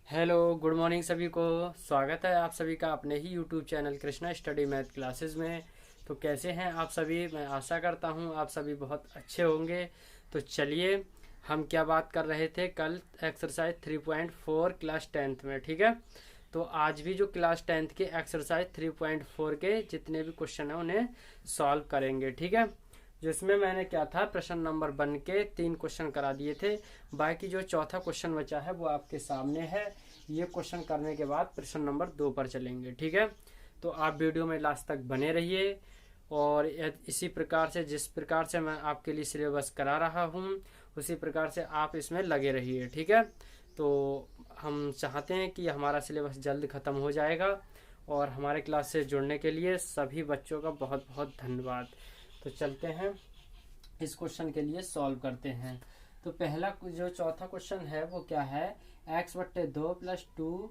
Hello, good morning सभी को। स्वागत है आप सभी का अपने ही YouTube channel Krishna study math classes में। तो कैसे हैं आप सभी? मैं आशा करता हूं आप सभी बहुत अच्छे होंगे। तो चलिए, हम क्या बात कर रहे थे कल एक्सरसाइज 3.4 क्लास टेंथ में, ठीक है। तो आज भी जो क्लास टेंथ के एक्सरसाइज 3.4 के जितने भी क्वेश्चन हैं उन्हें सॉल्व करेंगे, ठीक है। जिसमें मैंने क्या था, प्रश्न नंबर 1 के 3 क्वेश्चन करा दिए थे। बाकी जो चौथा क्वेश्चन बचा है वो आपके सामने है। ये क्वेश्चन करने के बाद प्रश्न नंबर 2 पर चलेंगे, ठीक है। तो आप वीडियो में लास्ट तक बने रहिए और इसी प्रकार से जिस प्रकार से मैं आपके लिए सिलेबस करा रहा हूँ उसी प्रकार से आप इसमें लगे रहिए, ठीक है। तो हम चाहते हैं कि हमारा सिलेबस जल्द ख़त्म हो जाएगा और हमारे क्लास से जुड़ने के लिए सभी बच्चों का बहुत बहुत धन्यवाद। तो चलते हैं इस क्वेश्चन के लिए सॉल्व करते हैं। तो पहला जो चौथा क्वेश्चन है वो क्या है, x/2 + 2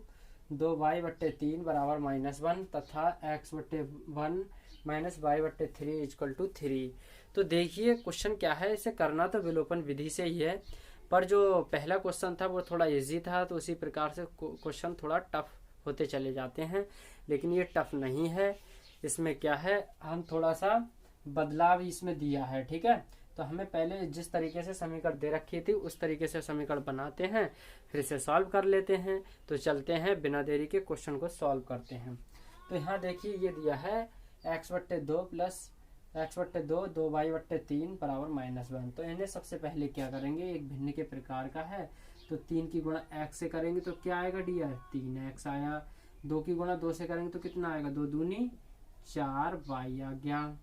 2y/3 बराबर -1 तथा x/1 -y/3 = 3। तो देखिए क्वेश्चन क्या है, इसे करना तो विलोपन विधि से ही है, पर जो पहला क्वेश्चन था वो थोड़ा इजी था, तो उसी प्रकार से क्वेश्चन थोड़ा टफ होते चले जाते हैं। लेकिन ये टफ नहीं है, इसमें क्या है, हम थोड़ा सा बदलाव इसमें दिया है, ठीक है। तो हमें पहले जिस तरीके से समीकरण दे रखी थी उस तरीके से समीकरण बनाते हैं, फिर इसे सॉल्व कर लेते हैं। तो चलते हैं बिना देरी के क्वेश्चन को सॉल्व करते हैं। तो यहाँ देखिए ये दिया है x/2 + x/2 2y/3 बराबर -1। तो इन्हें सबसे पहले क्या करेंगे, एक भिन्न के प्रकार का है तो 3 की गुणा x से करेंगे तो क्या आएगा, डी आर 3x आया। 2 की गुणा 2 से करेंगे तो कितना आएगा, 2 दूनी 4y आ गया,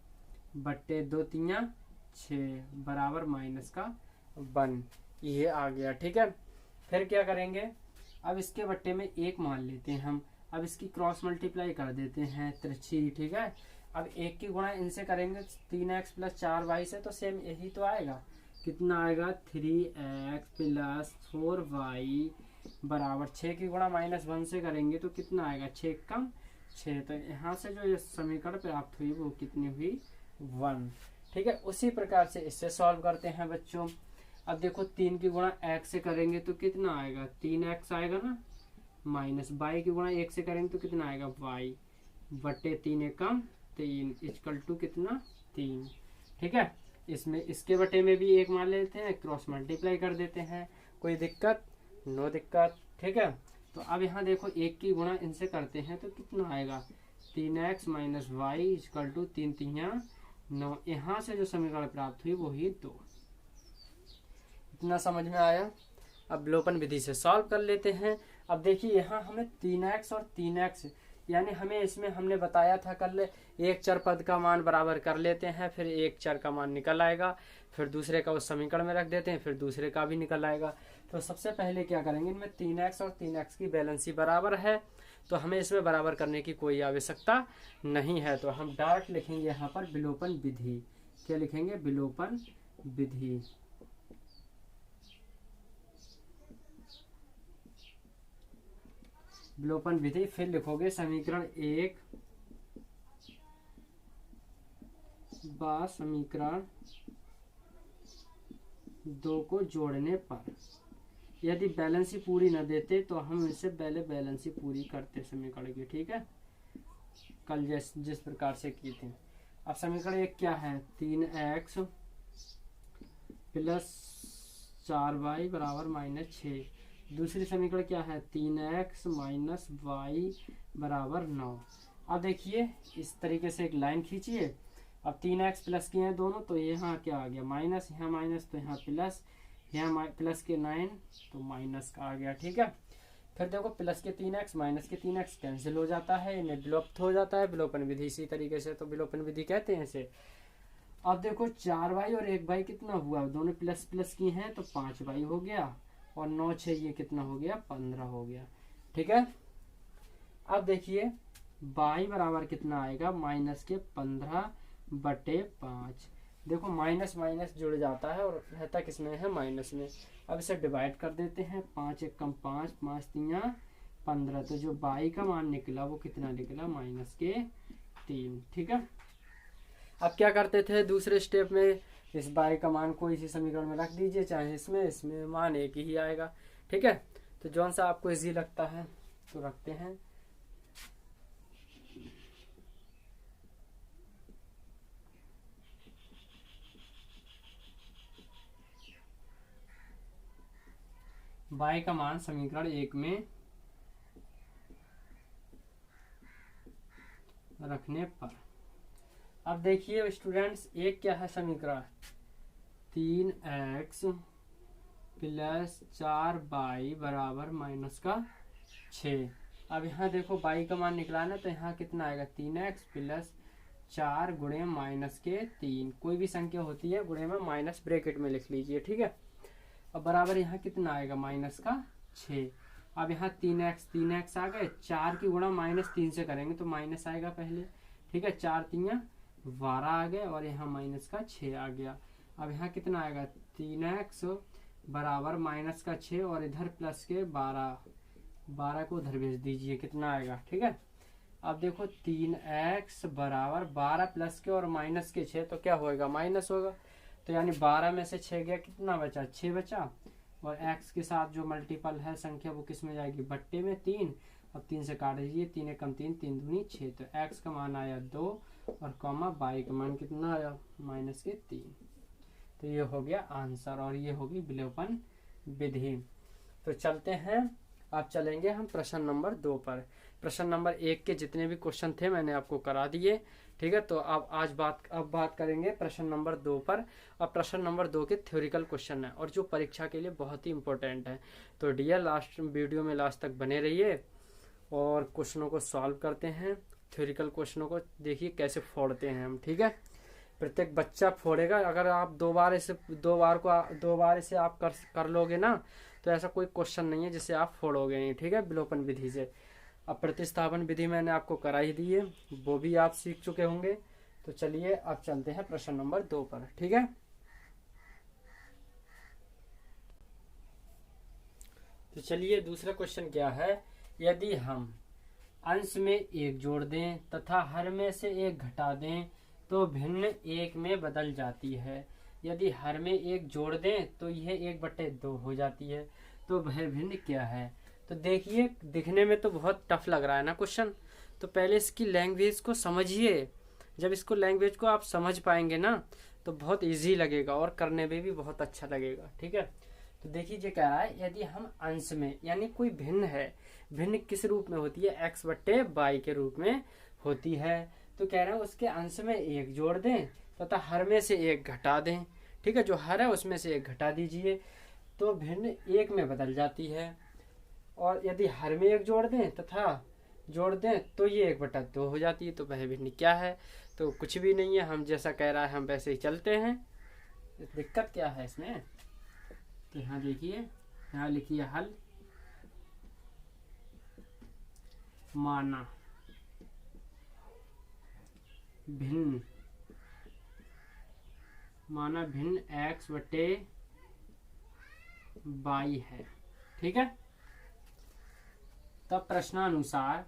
बट्टे 2 तिया 6 बराबर -1 ये आ गया, ठीक है। फिर क्या करेंगे, अब इसके बट्टे में 1 मान लेते हैं हम। अब इसकी क्रॉस मल्टीप्लाई कर देते हैं तिरछी, ठीक है। अब 1 की गुणा इनसे करेंगे 3x + 4y से, तो सेम यही तो आएगा। कितना आएगा, 3x + 4y बराबर 6 की गुणा -1 से करेंगे तो कितना आएगा, 6 कम 6। तो यहाँ से जो ये समीकरण प्राप्त हुई वो कितनी हुई, 1, ठीक है। उसी प्रकार से इससे सॉल्व करते हैं बच्चों। अब देखो 3 की गुणा x से करेंगे तो कितना आएगा, 3x आएगा ना, माइनस y की गुणा 1 से करेंगे तो कितना आएगा, y बटे 3 एकम 3 = कितना, 3, ठीक है। इसमें इसके बटे में भी 1 मान लेते हैं, क्रॉस मल्टीप्लाई कर देते हैं। कोई दिक्कत, नो दिक्कत, ठीक है। तो अब यहाँ देखो 1 की गुणा इनसे करते हैं तो कितना आएगा, 3x - y = 3 तिया 9। यहाँ से जो समीकरण प्राप्त हुई वही 2। इतना समझ में आया। अब विलोपन विधि से सॉल्व कर लेते हैं। अब देखिए यहाँ हमें 3x और 3x, यानी हमें इसमें हमने बताया था कल, एक चर पद का मान बराबर कर लेते हैं, फिर एक चर का मान निकल आएगा, फिर दूसरे का उस समीकरण में रख देते हैं, फिर दूसरे का भी निकल आएगा। तो सबसे पहले क्या करेंगे, इनमें 3x और 3x की बैलेंसी बराबर है, तो हमें इसमें बराबर करने की कोई आवश्यकता नहीं है। तो हम डायरेक्ट लिखेंगे यहाँ पर विलोपन विधि। क्या लिखेंगे, विलोपन विधि। विलोपन विधि, फिर लिखोगे समीकरण 1 व समीकरण 2 को जोड़ने पर, यदि बैलेंसी पूरी न देते तो हम इससे पहले बैलेंसी पूरी करते समीकरण की, ठीक है, कल जिस प्रकार से की थी। अब समीकरण 1 क्या है, 3x + 4y बराबर -6। दूसरी समीकरण क्या है, 3x - y बराबर 9। अब देखिए इस तरीके से एक लाइन खींचिए। अब 3x प्लस किए हैं दोनों, तो यहाँ क्या आ गया, माइनस, यहाँ माइनस तो यहाँ प्लस, यहाँ प्लस के 9 तो माइनस का आ गया, ठीक है। फिर देखो प्लस के 3x माइनस के 3x कैंसिल हो जाता है, इन्हें विलुप्त हो जाता है, विलोपन विधि इसी तरीके से, तो विलोपन विधि कहते हैं इसे। अब देखो 4y और 1y कितना हुआ, दोनों प्लस प्लस की हैं तो 5y हो गया, और 9 6 ये कितना हो गया, 15 हो गया, ठीक है। अब देखिए y बराबर कितना आएगा, -15/5। देखो माइनस माइनस जुड़ जाता है और रहता किसमें है, माइनस में। अब इसे डिवाइड कर देते हैं, 5 एकम 5, 5 तिया 15। तो जो y का मान निकला वो कितना निकला, -3, ठीक है। अब क्या करते थे दूसरे स्टेप में, इस y का मान को इसी समीकरण में रख दीजिए, चाहे इसमें मान एक ही आएगा, ठीक है। तो जौन सा आपको इजी लगता है तो रखते हैं। y का मान समीकरण 1 में रखने पर, अब देखिए स्टूडेंट्स, एक क्या है समीकरण, 3x प्लस 4y बराबर माइनस का 6। अब यहाँ देखो y का मान निकला ना, तो यहाँ कितना आएगा, 3x प्लस 4 गुणे माइनस के 3, कोई भी संख्या होती है गुणे में माइनस ब्रैकेट में लिख लीजिए, ठीक है। अब बराबर यहाँ कितना आएगा, माइनस का 6। अब यहाँ 3x आ गए, 4 की गुणा -3 से करेंगे तो माइनस आएगा पहले, ठीक है। 4 3 12 आ गए और यहाँ माइनस का 6 आ गया। अब यहाँ कितना आएगा, 3x बराबर माइनस का 6 और इधर प्लस के 12 को उधर भेज दीजिए, कितना आएगा, ठीक है। अब देखो 3x बराबर 12 प्लस के और माइनस के 6, तो क्या होएगा, माइनस होगा। तो यानी 12 में से 6 गया, कितना बचा, 6 बचा। और x के साथ जो मल्टीपल है संख्या वो किस में जाएगी, बट्टे में 3। अब 3 से काट दीजिए, 3 एकम 3, 3 दूनी 6। तो x का मान आया 2 और कॉमा y का मान कितना आया, माइनस के 3। तो ये हो गया आंसर और ये होगी विलोपन विधि। तो चलते हैं, अब चलेंगे हम प्रश्न नंबर 2 पर। प्रश्न नंबर 1 के जितने भी क्वेश्चन थे मैंने आपको करा दिए, ठीक है। तो अब बात करेंगे प्रश्न नंबर 2 पर। अब प्रश्न नंबर 2 के थ्योरिकल क्वेश्चन है और जो परीक्षा के लिए बहुत ही इंपॉर्टेंट है। तो डियर लास्ट वीडियो में लास्ट तक बने रहिए और क्वेश्चनों को सॉल्व करते हैं। थ्योरिकल क्वेश्चनों को देखिए कैसे फोड़ते हैं हम, ठीक है। प्रत्येक बच्चा फोड़ेगा। अगर आप दो बार इसे आप कर लोगे ना, तो ऐसा कोई क्वेश्चन नहीं है जिसे आप फोड़ोगे नहीं, ठीक है, विलोपन विधि से। अब प्रतिस्थापन विधि मैंने आपको करा ही दी है, वो भी आप सीख चुके होंगे। तो चलिए अब चलते हैं प्रश्न नंबर 2 पर, ठीक है। तो चलिए दूसरा क्वेश्चन क्या है, यदि हम अंश में 1 जोड़ दें तथा हर में से 1 घटा दें तो भिन्न 1 में बदल जाती है। यदि हर में 1 जोड़ दें तो यह 1/2 हो जाती है। तो वह भिन्न क्या है। तो देखिए दिखने में तो बहुत टफ लग रहा है ना क्वेश्चन, तो पहले इसकी लैंग्वेज को समझिए। जब इसको लैंग्वेज को आप समझ पाएंगे ना तो बहुत इजी लगेगा और करने में भी बहुत अच्छा लगेगा, ठीक है। तो देखिए ये कह रहा है, यदि हम अंश में यानी कोई भिन्न है, भिन्न किस रूप में होती है, x/y के रूप में होती है। तो कह रहे हैं उसके अंश में 1 जोड़ दें तथा हर में से 1 घटा दें, ठीक है। जो हर है उसमें से 1 घटा दीजिए तो भिन्न 1 में बदल जाती है। और यदि हर में 1 जोड़ दें तथा जोड़ दें तो ये 1/2 हो जाती है। तो वह भिन्न क्या है। तो कुछ भी नहीं है, हम जैसा कह रहा है हम वैसे ही चलते हैं। दिक्कत क्या है इसमें, तो यहाँ देखिए, यहाँ लिखिए हल, माना भिन्न x/y है, ठीक है। तब प्रश्नानुसार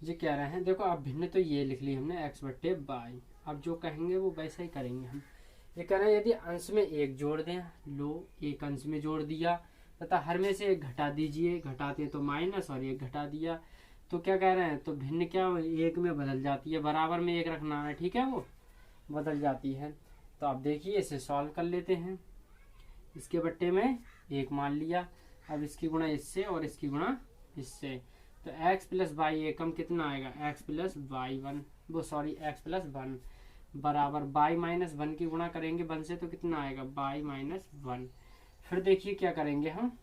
ये कह रहे हैं, देखो अब भिन्न तो ये लिख ली हमने x/y। अब जो कहेंगे वो वैसा ही करेंगे हम। ये कह रहे हैं यदि अंश में 1 जोड़ दें, लो 1 अंश में जोड़ दिया तथा हर में से 1 घटा दीजिए, घटाते तो माइनस और 1 घटा दिया, तो क्या कह रहे हैं, तो भिन्न क्या 1 में बदल जाती है। बराबर में 1 रखना है, ठीक है, वो बदल जाती है। तो आप देखिए इसे सॉल्व कर लेते हैं। इसके बट्टे में 1 मान लिया, अब इसकी गुणा इससे और इसकी गुणा इससे, तो x+y एकम कितना आएगा, x+y1 बराबर y-1 की गुणा करेंगे 1 से तो कितना आएगा, y-1। फिर देखिए क्या करेंगे हम,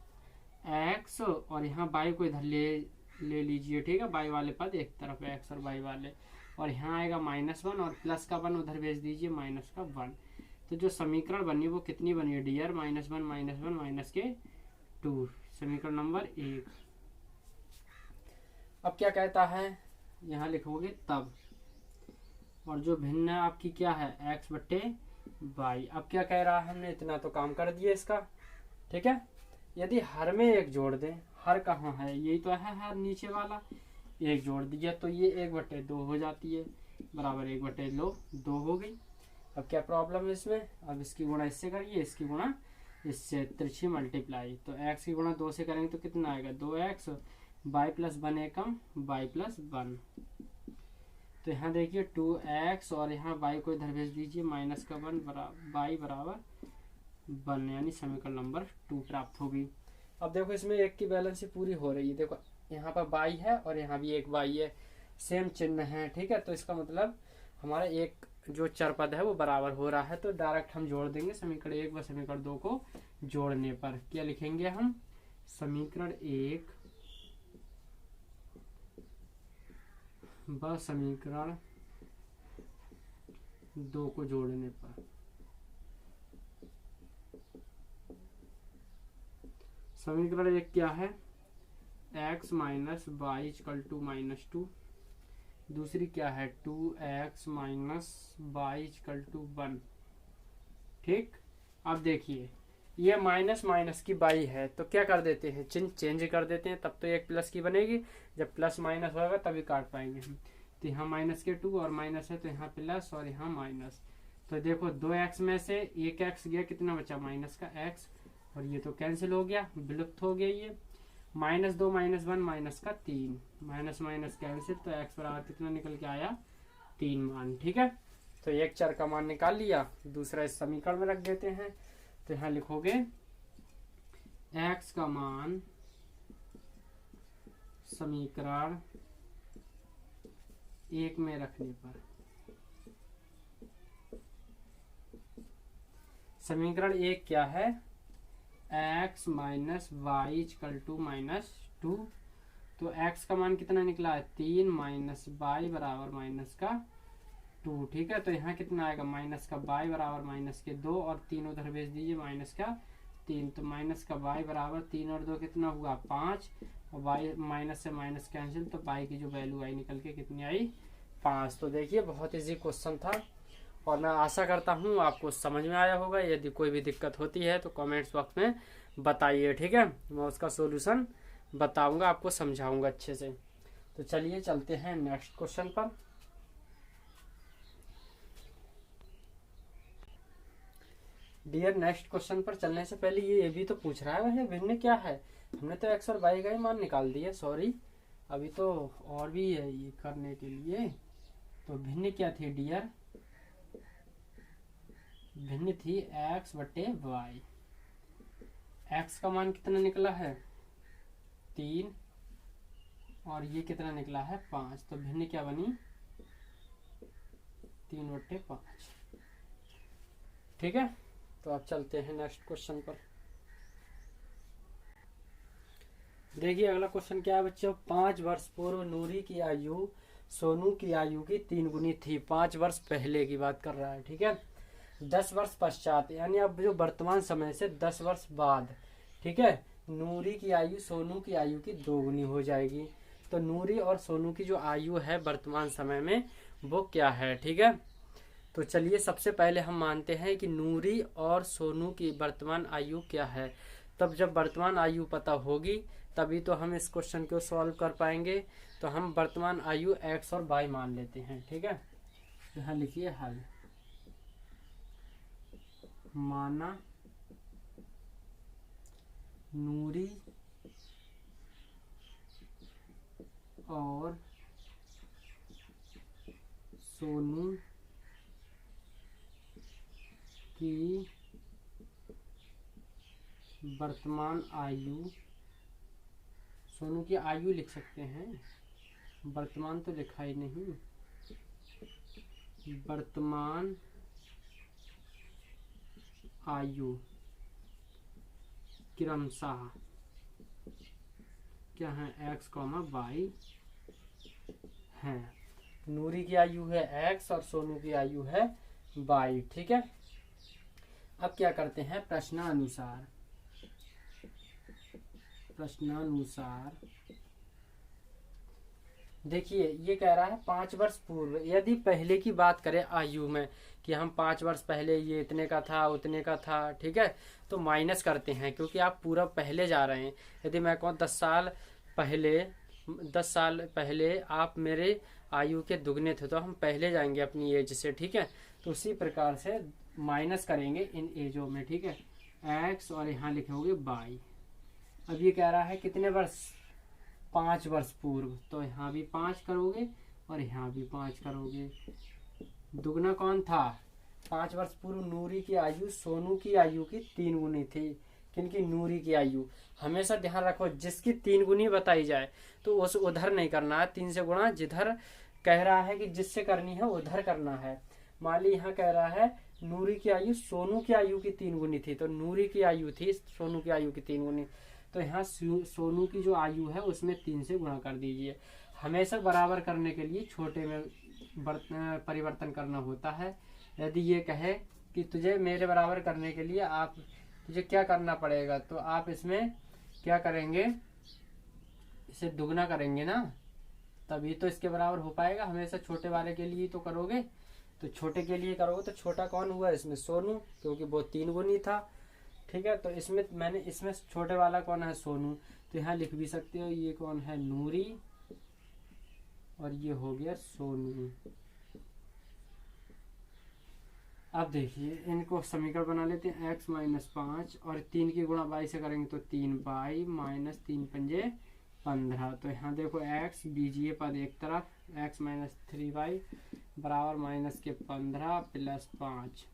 x और यहाँ y को इधर ले लीजिए, ठीक है। y वाले पद एक तरफ x और y वाले, और यहाँ आएगा -1 और प्लस का 1 उधर भेज दीजिए, माइनस का 1। तो जो समीकरण बनी वो कितनी बनी है डियर, -1 समीकरण नंबर 1। अब क्या कहता है, यहाँ लिखोगे तब, और जो भिन्न आपकी क्या है x/y। अब क्या कह रहा है, हमने इतना तो काम कर दिया इसका, ठीक है। यदि हर में 1 जोड़ दें, हर कहाँ है, यही तो है हर नीचे वाला, 1 जोड़ दिया तो ये 1/2 हो जाती है, बराबर 1/2 हो गई। अब क्या प्रॉब्लम है इसमें, अब इसकी गुणा इससे करिए, इसकी गुणा इससे, तिरछी मल्टीप्लाई, तो x की गुणा 2 से करेंगे तो कितना आएगा 2x, y प्लस 1 एकम y प्लस 1। तो यहाँ देखिए 2x और यहाँ y को इधर भेज दीजिए, माइनस का 1 y बराबर 1, यानी समीकरण नंबर 2 प्राप्त होगी। अब देखो इसमें एक की बैलेंस पूरी हो रही है, देखो यहाँ पर y है और यहाँ भी एक y है, सेम चिन्ह है, ठीक है। तो इसका मतलब हमारा एक जो चर पद है वो बराबर हो रहा है, तो डायरेक्ट हम जोड़ देंगे समीकरण 1 व समीकरण 2 को जोड़ने पर क्या लिखेंगे हम, समीकरण 1 व समीकरण 2 को जोड़ने पर समीकरण 1 क्या है, x minus y equal to -2, दूसरी क्या है 2x minus y equal to 1, ठीक। अब देखिए ये माइनस माइनस की बाई है, तो क्या कर देते हैं, चिन्ह चेंज कर देते हैं, तब तो एक प्लस की बनेगी, जब प्लस माइनस होगा तभी काट पाएंगे हम। तो यहाँ माइनस के 2 और माइनस है तो यहाँ प्लस और यहाँ माइनस, तो देखो 2x में से एक x गया, कितना बचा माइनस का x, और ये तो कैंसिल हो गया, विलुप्त हो गया ये, -2 -1 माइनस का 3, माइनस माइनस कैंसिल, तो x बराबर कितना निकल के आया 3 मान, ठीक है। तो एक चर का मान निकाल लिया, दूसरा इस समीकरण में रख देते हैं, तो यहाँ लिखोगे x का मान समीकरण 1 में रखने पर, समीकरण 1 क्या है, x minus y equal to -2, तो x का मान कितना निकला है 3 माइनस वाई बराबर -2, ठीक है। तो यहाँ कितना आएगा माइनस का y बराबर -2 और 3 उधर भेज दीजिए, -3, तो माइनस का y बराबर 3 और 2 कितना हुआ 5, और y माइनस से माइनस कैंसिल, तो y की जो वैल्यू आई निकल के कितनी आई 5। तो देखिए बहुत इजी क्वेश्चन था और मैं आशा करता हूँ आपको समझ में आया होगा। यदि कोई भी दिक्कत होती है तो कमेंट्स बॉक्स में बताइए, ठीक है, मैं उसका सॉल्यूशन बताऊंगा, आपको समझाऊंगा अच्छे से। तो चलिए चलते हैं नेक्स्ट क्वेश्चन पर। डियर नेक्स्ट क्वेश्चन पर चलने से पहले ये भी तो पूछ रहा है भाई भिन्न क्या है, हमने तो x और y का ही मान निकाल दिया, सॉरी अभी तो और भी है ये करने के लिए। तो भिन्न क्या थी डियर, भिन्न थी x बटे y, x का मान कितना निकला है 3 और ये कितना निकला है 5, तो भिन्न क्या बनी 3/5, ठीक है। तो अब चलते हैं नेक्स्ट क्वेश्चन पर। देखिए अगला क्वेश्चन क्या है बच्चों, 5 वर्ष पूर्व नूरी की आयु सोनू की आयु की 3 गुनी थी, 5 वर्ष पहले की बात कर रहा है, ठीक है। 10 वर्ष पश्चात, यानी अब जो वर्तमान समय से 10 वर्ष बाद, ठीक है, नूरी की आयु सोनू की आयु की 2 गुनी हो जाएगी। तो नूरी और सोनू की जो आयु है वर्तमान समय में वो क्या है, ठीक है। तो चलिए सबसे पहले हम मानते हैं कि नूरी और सोनू की वर्तमान आयु क्या है, तब जब वर्तमान आयु पता होगी तभी तो हम इस क्वेश्चन को सॉल्व कर पाएंगे। तो हम वर्तमान आयु x और y मान लेते हैं, ठीक है। यहाँ लिखिए हल, माना नूरी और सोनू की वर्तमान आयु, सोनू की आयु लिख सकते हैं, वर्तमान तो लिखा ही नहीं, वर्तमान आयु क्रमशः क्या है x, y है। नूरी की आयु है x और सोनू की आयु है y, ठीक है। अब क्या करते हैं प्रश्नानुसार, देखिए ये कह रहा है 5 वर्ष पूर्व, यदि पहले की बात करें आयु में कि हम 5 वर्ष पहले ये इतने का था उतने का था, ठीक है, तो माइनस करते हैं क्योंकि आप पूरा पहले जा रहे हैं। यदि मैं कहूँ 10 साल पहले 10 साल पहले आप मेरे आयु के दुगने थे, तो हम पहले जाएंगे अपनी एज से, ठीक है। तो उसी प्रकार से माइनस करेंगे इन एजों में, ठीक है, एक्स और यहाँ लिखोगे वाई। अब ये कह रहा है कितने वर्ष, 5 वर्ष पूर्व, तो यहाँ भी 5 करोगे और यहाँ भी 5 करोगे। दुगना कौन था, 5 वर्ष पूर्व नूरी की आयु सोनू की आयु की 3 गुनी थी। किनकी, नूरी की आयु। हमेशा ध्यान रखो जिसकी 3 गुनी बताई जाए तो उस उधर नहीं करना है, 3 से गुणा जिधर कह रहा है कि जिससे करनी है उधर करना है। मान ली यहाँ कह रहा है नूरी की आयु सोनू की आयु की 3 गुनी थी, तो नूरी की आयु थी सोनू की आयु की 3 गुनी, तो यहाँ सोनू की जो आयु है उसमें 3 से गुणा कर दीजिए। हमेशा बराबर करने के लिए छोटे में परिवर्तन करना होता है। यदि ये कहे कि तुझे मेरे बराबर करने के लिए तुझे क्या करना पड़ेगा, तो आप इसमें क्या करेंगे, इसे दुगना करेंगे ना, तभी तो इसके बराबर हो पाएगा। हमेशा छोटे वाले के लिए तो करोगे, तो छोटे के लिए करोगे तो छोटा कौन हुआ इसमें, सोनू, क्योंकि वो 3 गुनी था, ठीक है। तो इसमें छोटे वाला कौन है, सोनू, तो यहाँ लिख भी सकते हो ये कौन है, नूरी, और ये हो गया सोनू। अब देखिए इनको समीकरण बना लेते हैं, x - 5 और 3 की गुणा y से करेंगे तो 3y माइनस 3 पंजे 15। तो यहाँ देखो x बीजीय पद एक तरफ, x - 3y बराबर माइनस के 15 प्लस 5,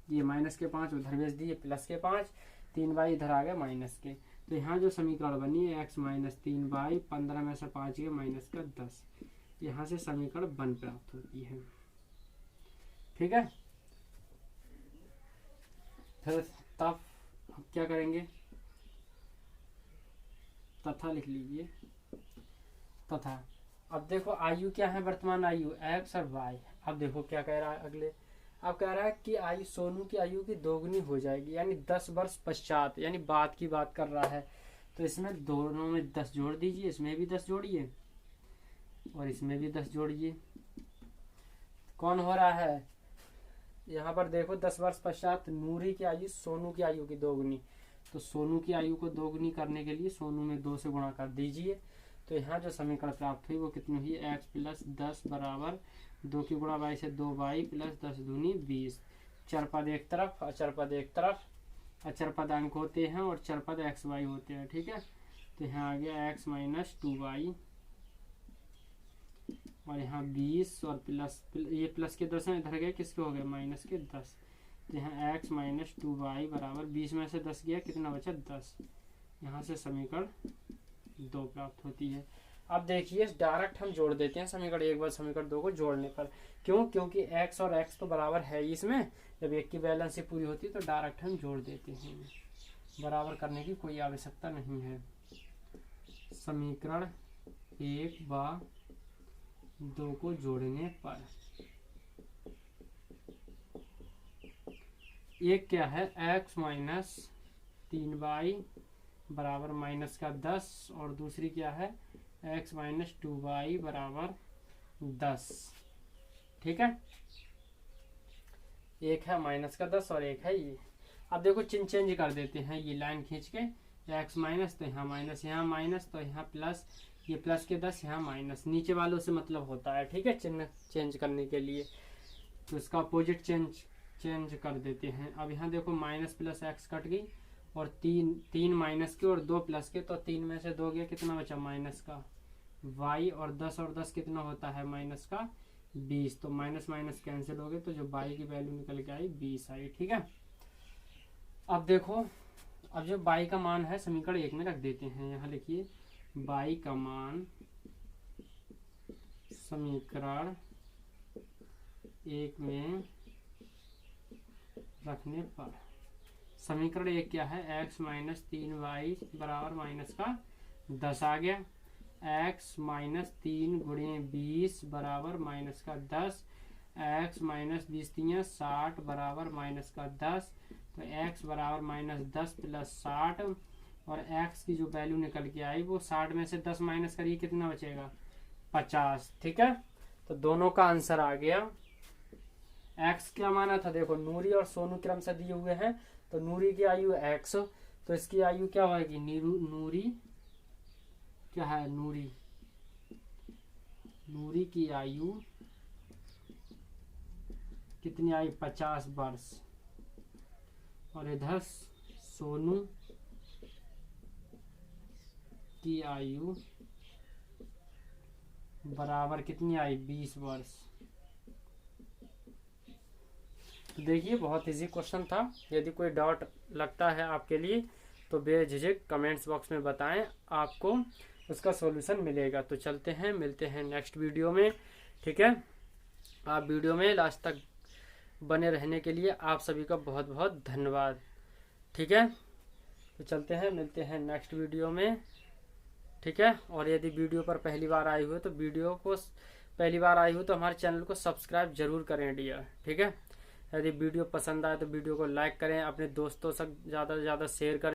ये माइनस के 5 उधर भेज दिए, प्लस के 5, 3y इधर आ गया माइनस के। तो यहाँ जो समीकरण बनी है x - 3y 15 में से 5 गया माइनस का 10, यहाँ से समीकरण 1 प्राप्त होती है, ठीक है। फिर तब अब क्या करेंगे, तथा लिख लीजिए, तथा। अब देखो आयु क्या है, वर्तमान आयु x और y। अब देखो क्या कह रहा है अगले, अब कह रहा है कि आयु सोनू की आयु की दोगुनी हो जाएगी, यानी 10 वर्ष पश्चात, यानी बाद की बात कर रहा है। तो इसमें दोनों में 10 जोड़ दीजिए, इसमें भी 10 जोड़िए और इसमें भी 10 जोड़िए। कौन हो रहा है, यहाँ पर देखो 10 वर्ष पश्चात नूरी की आयु सोनू की आयु की दोगुनी, तो सोनू की आयु को दोगुनी करने के लिए सोनू में 2 से गुणा कर दीजिए। तो यहाँ जो समीकरण प्राप्त हुई वो कितनी हुई, x + 10 बराबर 2 की गुणा y से 2y प्लस 10 दूनी 20। चरपद एक तरफ, अचरपद एक तरफ, अचरपद अंक होते हैं और चरपद xy होते हैं, ठीक है। तो यहाँ आ गया x - 2y और यहाँ 20 और प्लस ये प्लस के 10 इधर गए, किसके हो गए, माइनस के 10। तो यहाँ x - 2y बराबर 20 में से 10 गया, कितना बचा, 10। यहाँ से समीकरण 2 प्राप्त होती है। अब देखिए डायरेक्ट हम जोड़ देते हैं समीकरण 1 बार समीकरण 2 को जोड़ने पर, क्यों, क्योंकि x और x तो बराबर है ही इसमें, जब एक की बैलेंस से पूरी होती है तो डायरेक्ट हम जोड़ देते हैं, बराबर करने की कोई आवश्यकता नहीं है। समीकरण 1 व 2 को जोड़ने पर एक क्या है, x - 3y बराबर माइनस का 10 और दूसरी क्या है x - 2y बराबर 10, ठीक है। एक है माइनस का 10 और एक है ये। अब देखो चिन्ह चेंज कर देते हैं, ये लाइन खींच के, x माइनस तो यहाँ माइनस तो यहाँ प्लस, ये प्लस के 10 यहाँ माइनस, नीचे वालों से मतलब होता है, ठीक है, चिन्ह चेंज करने के लिए। तो इसका अपोजिट चेंज कर देते हैं। अब यहाँ देखो माइनस प्लस x कट गई और 3 माइनस के और 2 प्लस के, तो 3 में से 2 गया, कितना बचा, माइनस का y और 10 कितना होता है, माइनस का 20। तो माइनस माइनस कैंसिल हो गए, तो जो y की वैल्यू निकल के आई 20 आई, ठीक है। अब देखो, अब जो y का मान है समीकरण 1 में रख देते हैं, यहाँ लिखिए y का मान समीकरण 1 में रखने पर समीकरण 1 क्या है, x - 3y बराबर माइनस का 10 आ गया, x - 3 गुणे 20 बराबर माइनस का 10, x - 20 × 60 बराबर माइनस का 10। तो x बराबर -10 + 60 और x की जो वैल्यू निकल के आई वो 60 में से 10 माइनस करिए, कितना बचेगा, 50, ठीक है। तो दोनों का आंसर आ गया। x क्या माना था, देखो नूरी और सोनू क्रम से दिए हुए हैं, तो नूरी की आयु x, तो इसकी आयु क्या होगी, नूरी क्या है, नूरी नूरी की आयु कितनी आई? 50 वर्ष। और इधर सोनू की आयु बराबर कितनी आई? 20 वर्ष। तो देखिए बहुत इजी क्वेश्चन था। यदि कोई डाउट लगता है आपके लिए तो बेझिझक कमेंट्स बॉक्स में बताएं, आपको उसका सॉल्यूशन मिलेगा। तो चलते हैं, मिलते हैं नेक्स्ट वीडियो में। ठीक है, आप वीडियो में लास्ट तक बने रहने के लिए आप सभी का बहुत बहुत धन्यवाद। ठीक है, तो चलते हैं, मिलते हैं नेक्स्ट वीडियो में। ठीक है, और यदि वीडियो पर पहली बार आए हुए तो वीडियो को पहली बार आई हो तो हमारे चैनल को सब्सक्राइब जरूर करें डियर। ठीक है, यदि वीडियो पसंद आए तो वीडियो को लाइक करें, अपने दोस्तों से ज़्यादा से ज़्यादा शेयर करें।